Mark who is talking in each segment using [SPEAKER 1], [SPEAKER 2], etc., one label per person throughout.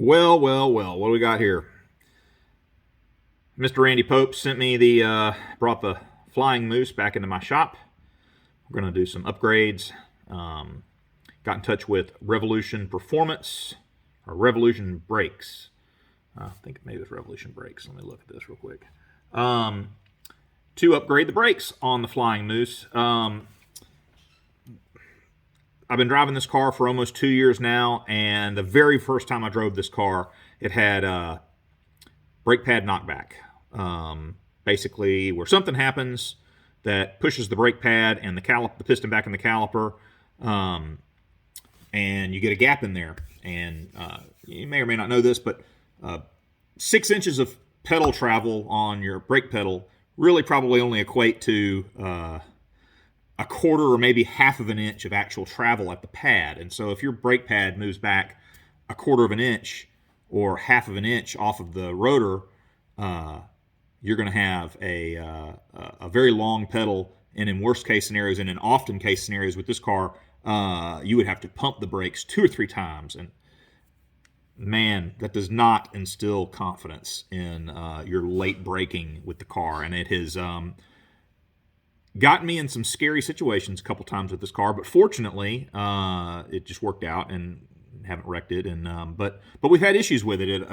[SPEAKER 1] Well, well, well, what do we got here? Mr. Randy Pobst sent me brought the Flying Moose back into my shop. We're going to do some upgrades. Got in touch with Revolution Performance, or Revolution Brakes. I think maybe it's Revolution Brakes. Let me look at this real quick. To upgrade the brakes on the Flying Moose. I've been driving this car for almost 2 years now, and the very first time I drove this car, it had brake pad knockback. Basically, where something happens that pushes the brake pad and the piston back in the caliper, and you get a gap in there. And you may or may not know this, but 6 inches of pedal travel on your brake pedal really probably only equate to a quarter or maybe half of an inch of actual travel at the pad. And so if your brake pad moves back a quarter of an inch or half of an inch off of the rotor, you're going to have a very long pedal. And in worst case scenarios and in often case scenarios with this car, you would have to pump the brakes 2 or 3 times. And man, that does not instill confidence in your late braking with the car. And it has gotten me in some scary situations a couple times with this car, but fortunately, it just worked out and haven't wrecked it. And but we've had issues with it.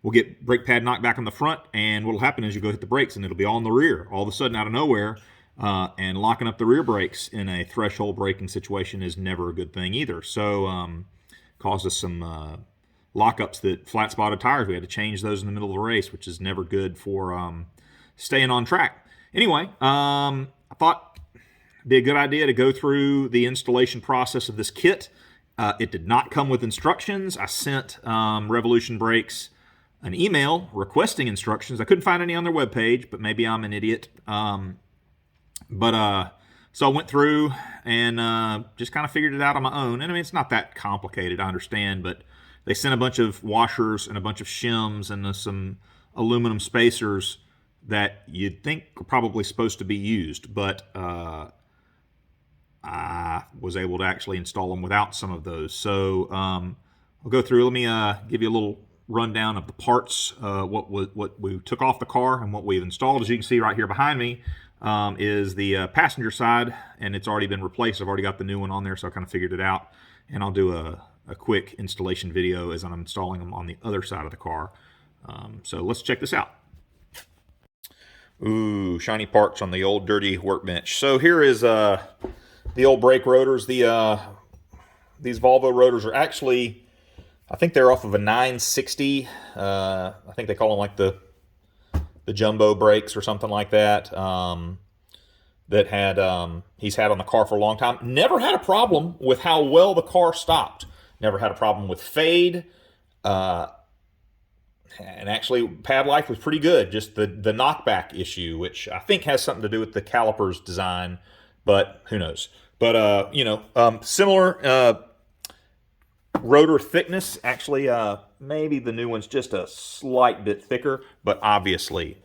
[SPEAKER 1] We'll get brake pad knocked back on the front, and what'll happen is you go hit the brakes, and it'll be on the rear all of a sudden out of nowhere. And locking up the rear brakes in a threshold braking situation is never a good thing either. So caused us some lockups that flat spotted tires. We had to change those in the middle of the race, which is never good for staying on track. Anyway, I thought it'd be a good idea to go through the installation process of this kit. It did not come with instructions. I sent Revolution Brakes an email requesting instructions. I couldn't find any on their webpage, but maybe I'm an idiot. So I went through and just kind of figured it out on my own. And I mean, it's not that complicated, I understand, but they sent a bunch of washers and a bunch of shims and some aluminum spacers that you'd think are probably supposed to be used, but I was able to actually install them without some of those. So I'll go through. Let me give you a little rundown of the parts, what we took off the car and what we've installed. As you can see right here behind me is the passenger side, and it's already been replaced. I've already got the new one on there, so I kind of figured it out. And I'll do a quick installation video as I'm installing them on the other side of the car. So let's check this out. Ooh, shiny parts on the old dirty workbench. So here is the old brake rotors. These Volvo rotors are actually, I think they're off of a 960. I think they call them like the jumbo brakes or something like that. That he's had on the car for a long time. Never had a problem with how well the car stopped. Never had a problem with fade. And actually, pad life was pretty good. Just the knockback issue, which I think has something to do with the caliper's design, but who knows. But, similar rotor thickness. Actually, maybe the new one's just a slight bit thicker, but obviously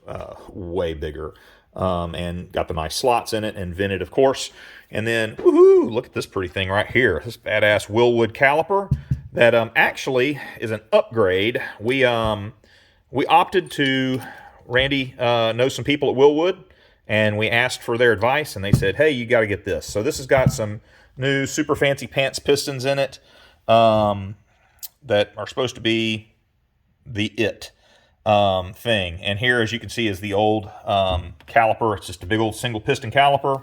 [SPEAKER 1] way bigger. And got the nice slots in it and vented, of course. And then, woohoo, look at this pretty thing right here. This badass Wilwood caliper that actually is an upgrade. We opted to, Randy knows some people at Wilwood, and we asked for their advice, and they said, hey, you got to get this. So this has got some new super fancy pants pistons in it that are supposed to be the thing. And here, as you can see, is the old caliper. It's just a big old single piston caliper,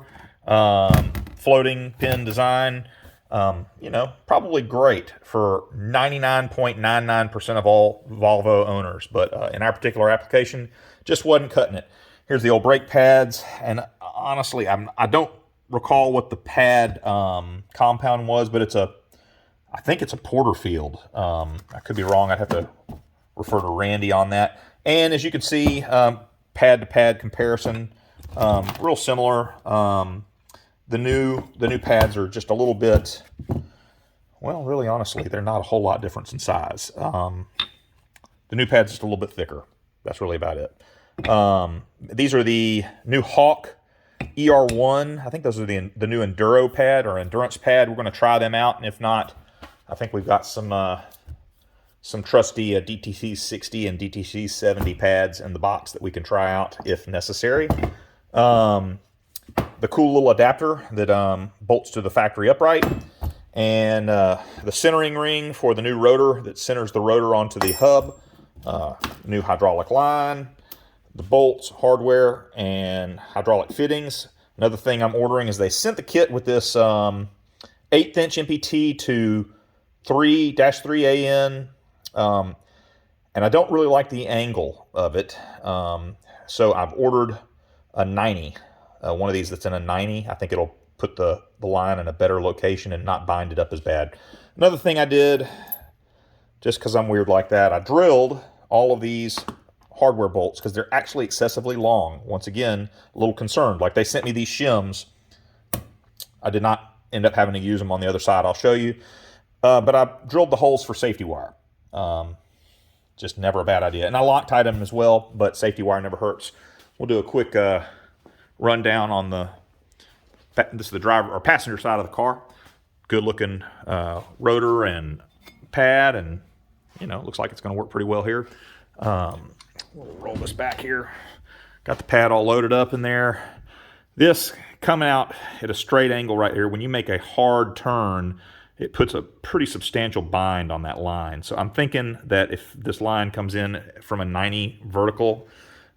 [SPEAKER 1] floating pin design. Probably great for 99.99% of all Volvo owners, but in our particular application, just wasn't cutting it. Here's the old brake pads, and honestly, I don't recall what the pad compound was, but I think it's a Porterfield. I could be wrong. I'd have to refer to Randy on that. And as you can see, pad-to-pad comparison, real similar. The new pads are just a little bit, well, really honestly, they're not a whole lot different in size. The new pad's just a little bit thicker. That's really about it. These are the new Hawk ER1. I think those are the new Enduro pad or Endurance pad. We're going to try them out, and if not, I think we've got some some trusty DTC 60 and DTC 70 pads in the box that we can try out if necessary. The cool little adapter that bolts to the factory upright, and the centering ring for the new rotor that centers the rotor onto the hub, new hydraulic line, the bolts, hardware, and hydraulic fittings. Another thing I'm ordering is they sent the kit with this 1/8 inch MPT to 3-3AN, and I don't really like the angle of it, so I've ordered a 90, one of these that's in a 90. I think it'll put the line in a better location and not bind it up as bad. Another thing I did, just because I'm weird like that, I drilled all of these hardware bolts because they're actually excessively long. Once again, a little concerned. Like, they sent me these shims. I did not end up having to use them on the other side. I'll show you. But I drilled the holes for safety wire. Just never a bad idea. And I Loctite them as well, but safety wire never hurts. We'll do a quick rundown on this is the driver or passenger side of the car. Good looking rotor and pad, and looks like it's going to work pretty well here. We'll roll this back here. Got the pad all loaded up in there. This coming out at a straight angle right here. When you make a hard turn, it puts a pretty substantial bind on that line. So I'm thinking that if this line comes in from a 90 vertical,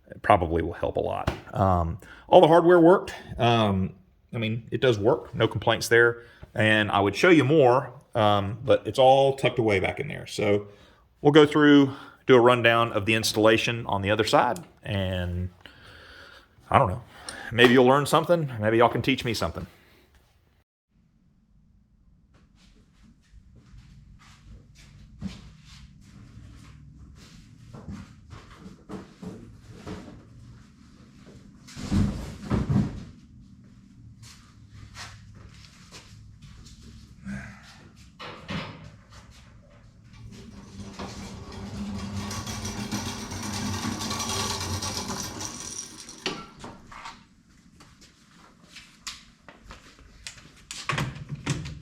[SPEAKER 1] it probably will help a lot. All the hardware worked. I mean, it does work. No complaints there. And I would show you more, but it's all tucked away back in there. So we'll go through, do a rundown of the installation on the other side, and I don't know, maybe you'll learn something. Maybe y'all can teach me something.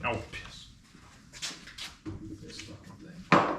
[SPEAKER 1] Oh, piss. This fucking thing.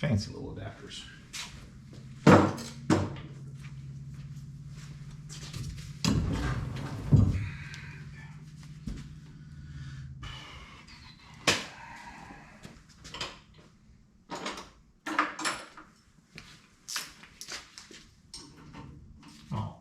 [SPEAKER 1] Fancy little adapters. Oh.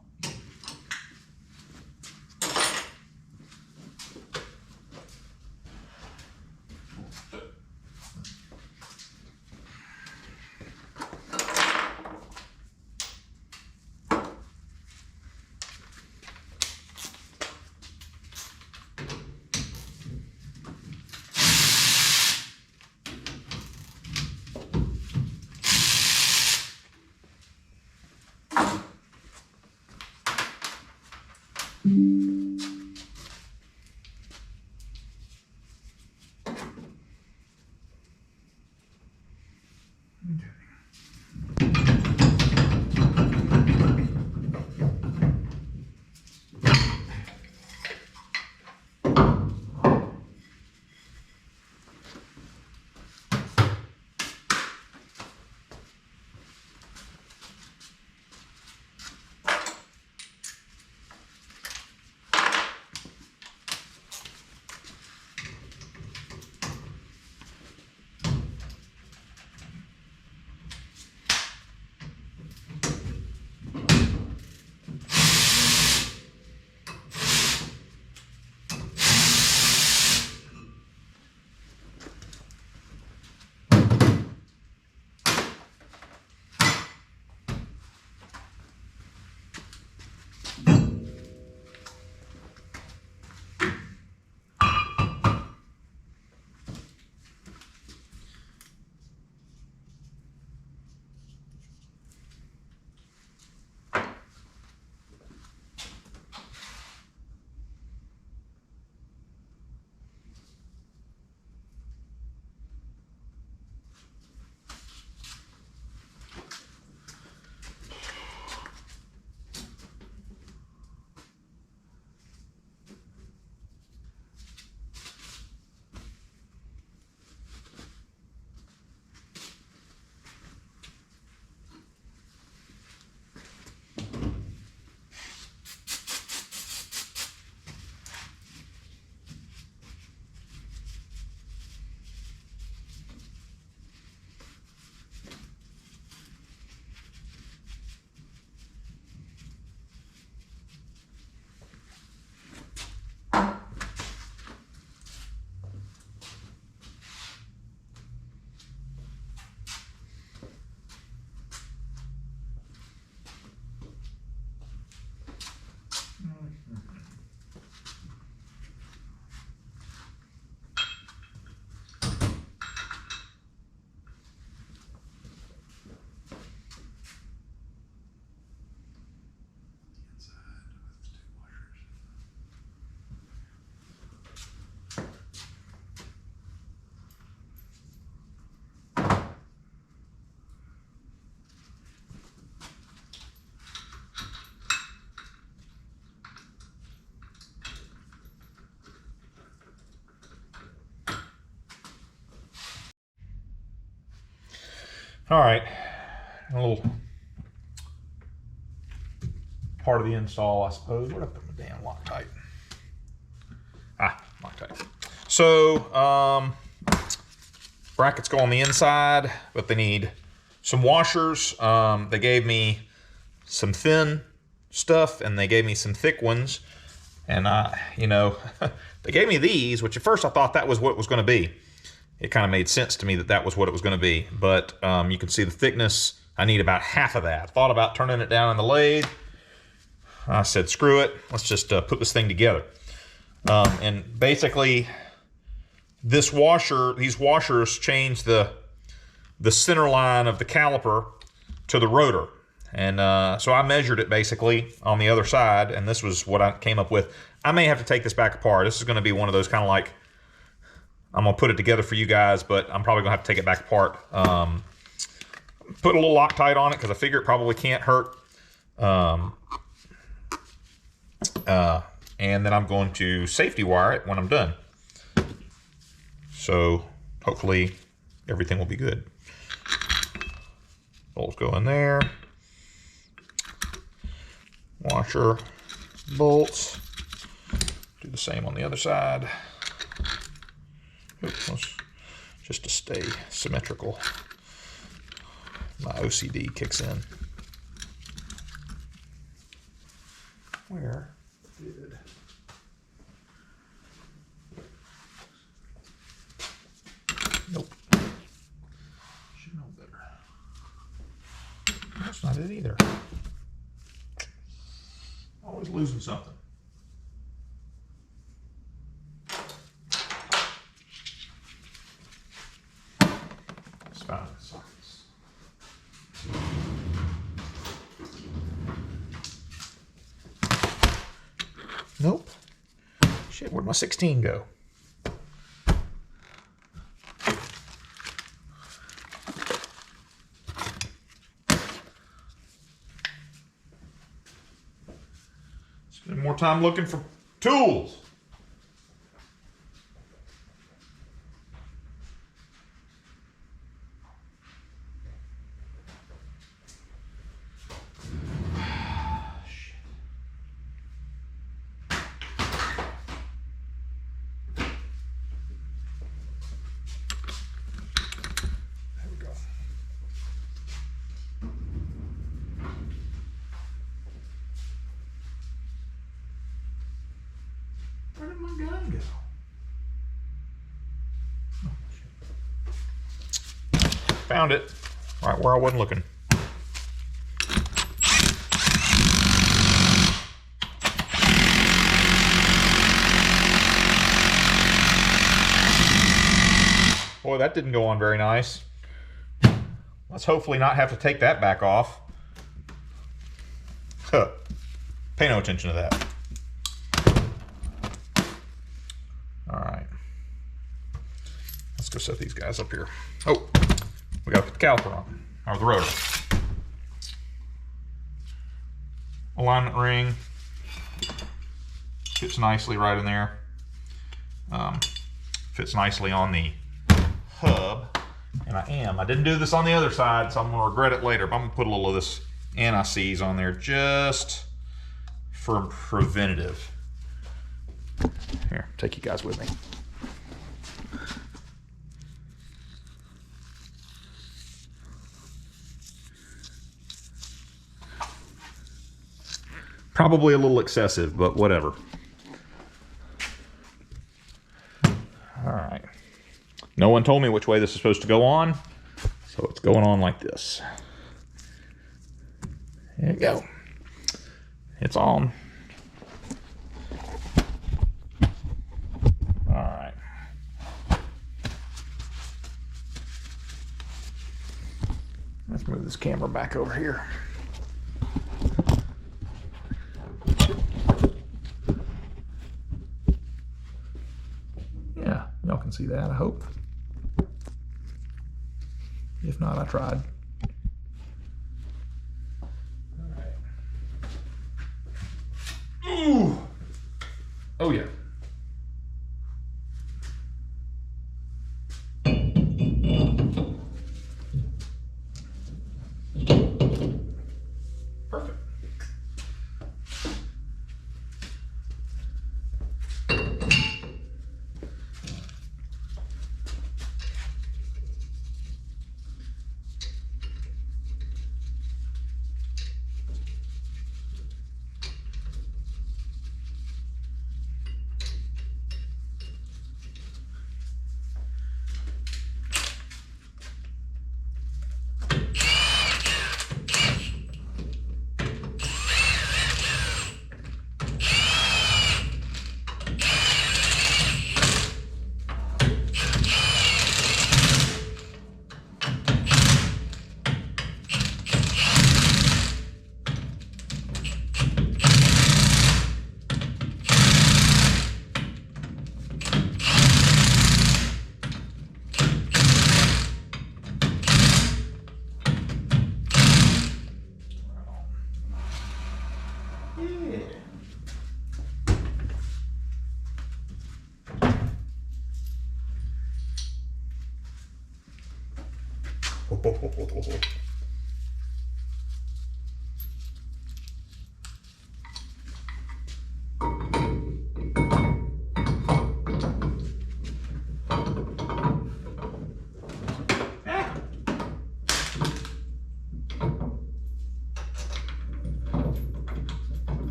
[SPEAKER 1] All right, a little part of the install, I suppose. Where'd I put my damn Loctite? Loctite. So, brackets go on the inside, but they need some washers. They gave me some thin stuff and they gave me some thick ones. And you know, they gave me these, which at first I thought that was what it was going to be. It kind of made sense to me that that was what it was going to be. But you can see the thickness. I need about half of that. Thought about turning it down in the lathe. I said, screw it. Let's just put this thing together. And basically, these washers change the center line of the caliper to the rotor. And so I measured it basically on the other side, and this was what I came up with. I may have to take this back apart. This is going to be one of those kind of like, I'm going to put it together for you guys, but I'm probably going to have to take it back apart. Put a little Loctite on it because I figure it probably can't hurt. And then I'm going to safety wire it when I'm done. So hopefully everything will be good. Bolts go in there. Washer, bolts. Do the same on the other side. Oops, just to stay symmetrical. My OCD kicks in. Where did... Nope. Should know better. That's not it either. Always losing something. It's found in the sockets. Nope. Shit, where'd my 16 go? Spend more time looking for tools. Where did my gun go? Oh, shit. Found it. Right where I wasn't looking. Boy, that didn't go on very nice. Let's hopefully not have to take that back off. Huh. Pay no attention to that. Alright. Let's go set these guys up here. Oh, we gotta put the caliper on, or the rotor. Alignment ring. Fits nicely right in there. Fits nicely on the hub. And I didn't do this on the other side, so I'm gonna regret it later, but I'm gonna put a little of this anti-seize on there just for preventative. Here, take you guys with me. Probably a little excessive, but whatever. All right. No one told me which way this is supposed to go on, so it's going on like this. There you go. It's on. All right. Let's move this camera back over here. Yeah, y'all can see that, I hope. If not, I tried. All right. Ooh. Oh yeah.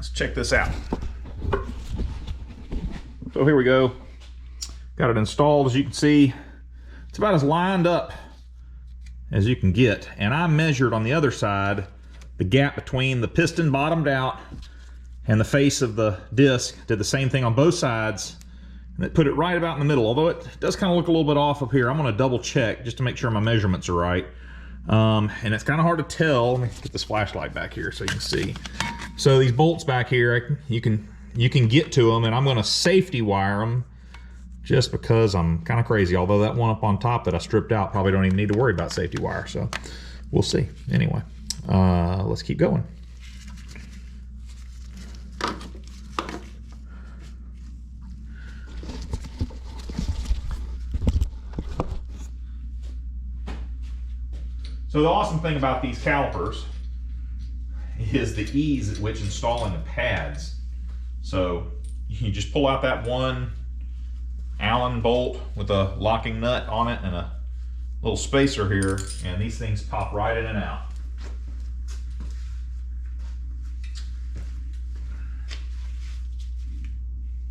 [SPEAKER 1] Let's check this out. So here we go. Got it installed. As you can see, it's about as lined up as you can get. And I measured on the other side the gap between the piston bottomed out and the face of the disc. Did the same thing on both sides, and it put it right about in the middle. Although it does kind of look a little bit off up here. I'm going to double check just to make sure my measurements are right. And it's kind of hard to tell. Let me get this flashlight back here so you can see. So these bolts back here, you can get to them, and I'm going to safety wire them just because I'm kind of crazy. Although that one up on top that I stripped out probably don't even need to worry about safety wire. So we'll see. Anyway, let's keep going. So the awesome thing about these calipers is the ease at which installing the pads. So you just pull out that one Allen bolt with a locking nut on it and a little spacer here, and these things pop right in and out.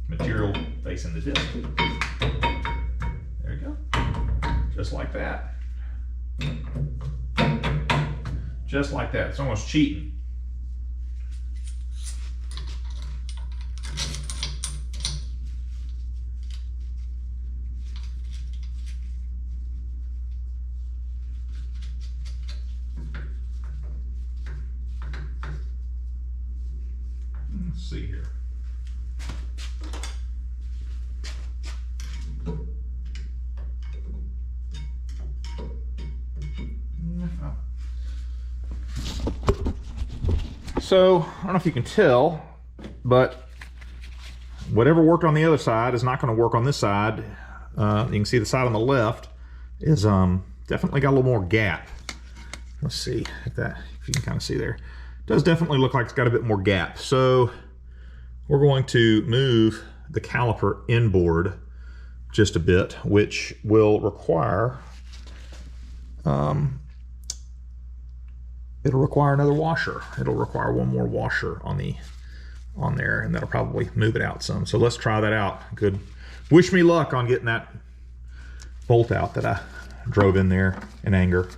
[SPEAKER 1] Material facing the disc. There you go. Just like that. Just like that. It's almost cheating. Let's see here. So, I don't know if you can tell, but whatever worked on the other side is not going to work on this side. You can see the side on the left is definitely got a little more gap. Let's see if you can kind of see there. It does definitely look like it's got a bit more gap. So we're going to move the caliper inboard just a bit, which will require it'll require another washer. It'll require one more washer on there, and that'll probably move it out some. So let's try that out. Good wish me luck on getting that bolt out that I drove in there in anger.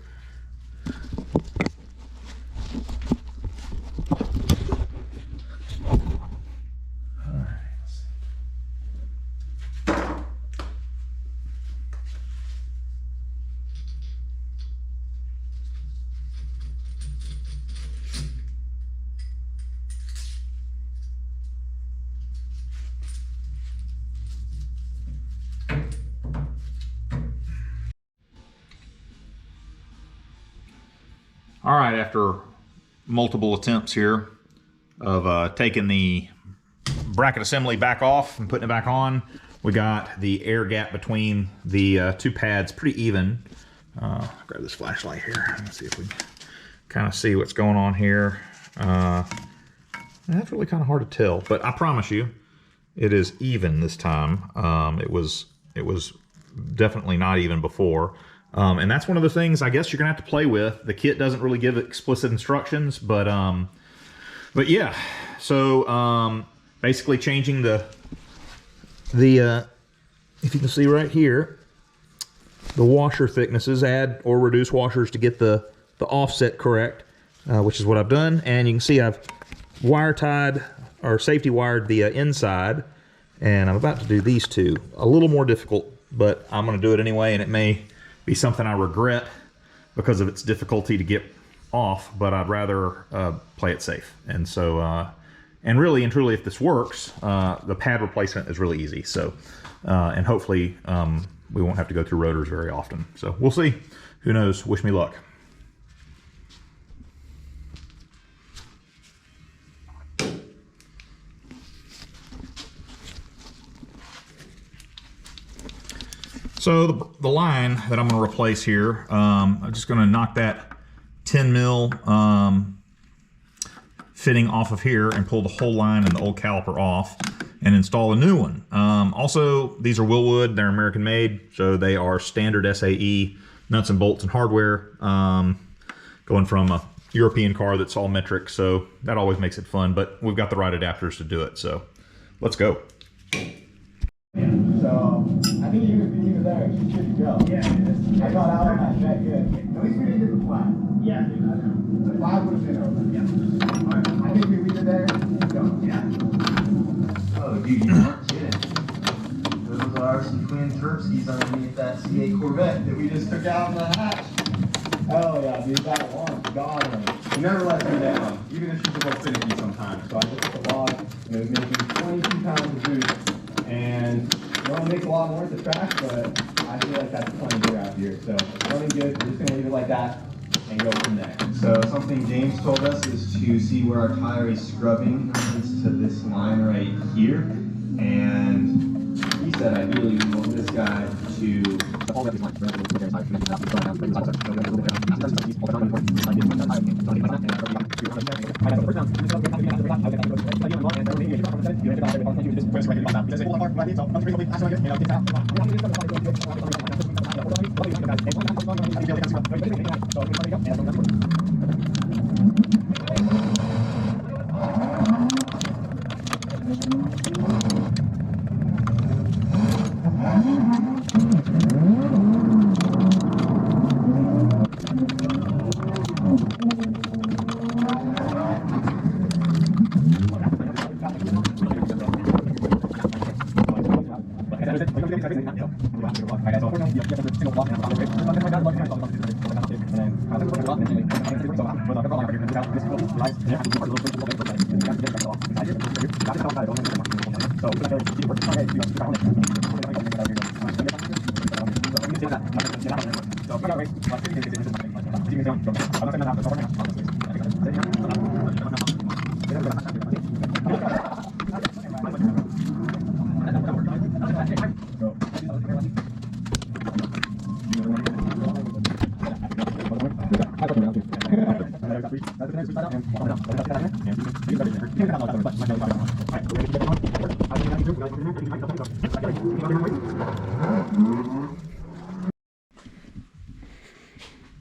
[SPEAKER 1] All right, after multiple attempts here of taking the bracket assembly back off and putting it back on, we got the air gap between the two pads pretty even. Grab this flashlight here. Let's see if we can kind of see what's going on here. That's really kind of hard to tell, but I promise you, it is even this time. It was definitely not even before. And that's one of the things I guess you're gonna have to play with. The kit doesn't really give explicit instructions, but yeah. So basically changing the if you can see right here, the washer thicknesses, add or reduce washers to get the offset correct, which is what I've done. And you can see I've wire tied or safety wired the inside, and I'm about to do these two. A little more difficult, but I'm gonna do it anyway, and it may be something I regret because of its difficulty to get off, but I'd rather play it safe. And so, and really and truly, if this works, the pad replacement is really easy. So, and hopefully we won't have to go through rotors very often. So we'll see. Who knows? Wish me luck. So the line that I'm going to replace here, I'm just going to knock that 10 mil fitting off of here and pull the whole line and the old caliper off and install a new one. Also, these are Wilwood, they're American made, so they are standard SAE nuts and bolts and hardware, going from a European car that's all metric, so that always makes it fun, but we've got the right adapters to do it, so let's go.
[SPEAKER 2] So I think you were there. You should go. Yeah. I got out on that jet good. At least we didn't hit the flag. Yeah. The flag would have been over. Yeah. I think we leave it there. Go. Yeah.
[SPEAKER 3] Oh, dude, you weren't kidding. Those are some twin Terpskis underneath that C8 Corvette that we just took out in the hatch.
[SPEAKER 2] Hell yeah, dude. That one. God.
[SPEAKER 3] You never let me down, even if she's a little finicky sometimes.
[SPEAKER 2] So I just took the log, and it was making 22 pounds of boost. And it only makes a lot more at the track, but I feel like that's plenty good out here. So running good, we're just gonna leave it like that and go from there.
[SPEAKER 3] So something James told us is to see where our tire is scrubbing happens to this line right here. And he said ideally we want this guy to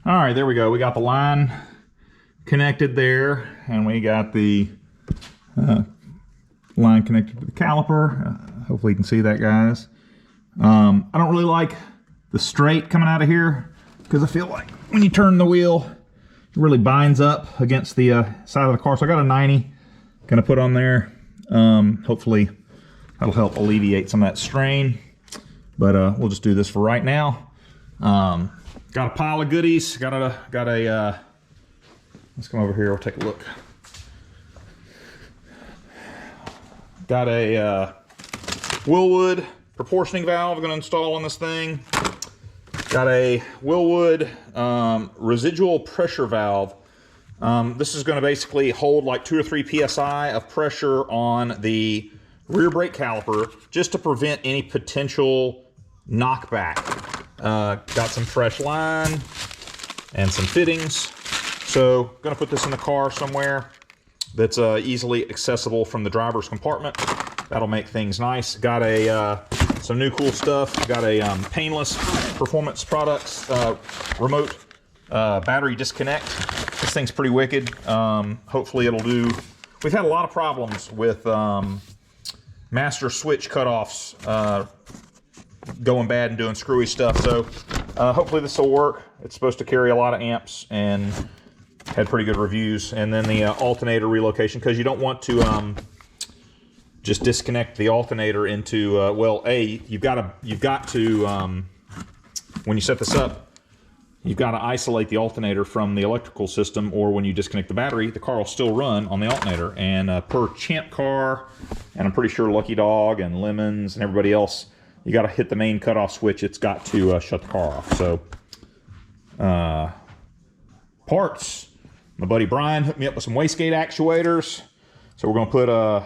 [SPEAKER 1] All right, there we go. We got the line connected there, and we got the line connected to the caliper. Hopefully you can see that, guys. I don't really like the straight coming out of here because I feel like when you turn the wheel, it really binds up against the side of the car. So I got a 90 gonna put on there. Hopefully that'll help alleviate some of that strain. But we'll just do this for right now. Got a pile of goodies. Got a let's come over here, we'll take a look. Got a Wilwood proportioning valve I'm gonna install on this thing. Got a Wilwood residual pressure valve. This is gonna basically hold like 2 or 3 PSI of pressure on the rear brake caliper just to prevent any potential knockback. Got some fresh line and some fittings. So gonna put this in the car somewhere that's easily accessible from the driver's compartment. That'll make things nice. Got a some new cool stuff. Got a Painless Performance Products remote battery disconnect. This thing's pretty wicked. Hopefully it'll do. We've had a lot of problems with master switch cutoffs going bad and doing screwy stuff. So hopefully this will work. It's supposed to carry a lot of amps and had pretty good reviews. And then the alternator relocation, because you don't want to just disconnect the alternator into well, you've got to when you set this up, you've got to isolate the alternator from the electrical system, or when you disconnect the battery, the car will still run on the alternator. And per Champ Car, and I'm pretty sure Lucky Dog and Lemons and everybody else, you got to hit the main cutoff switch. It's got to shut the car off. So parts, my buddy Brian hooked me up with some wastegate actuators. So we're going to put a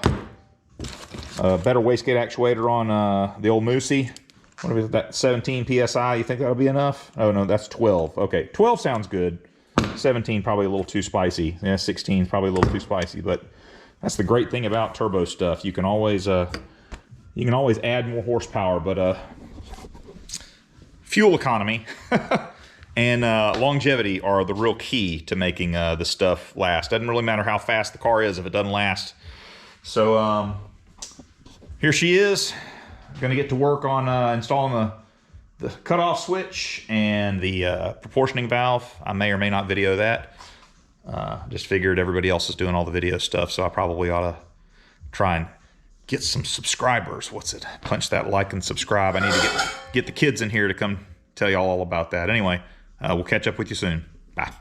[SPEAKER 1] better wastegate actuator on the old Moosey. What is that, 17 PSI? You think that'll be enough? Oh no, that's 12. Okay, 12 sounds good. 17 probably a little too spicy. Yeah, 16 is probably a little too spicy. But that's the great thing about turbo stuff. You can always add more horsepower, but fuel economy and longevity are the real key to making this stuff last. Doesn't really matter how fast the car is if it doesn't last. So here she is. Going to get to work on installing the cutoff switch and the proportioning valve. I may or may not video that. Just figured everybody else is doing all the video stuff, so I probably ought to try and get some subscribers. What's it? Punch that like and subscribe. I need to get the kids in here to come tell y'all all about that. Anyway, we'll catch up with you soon. Bye.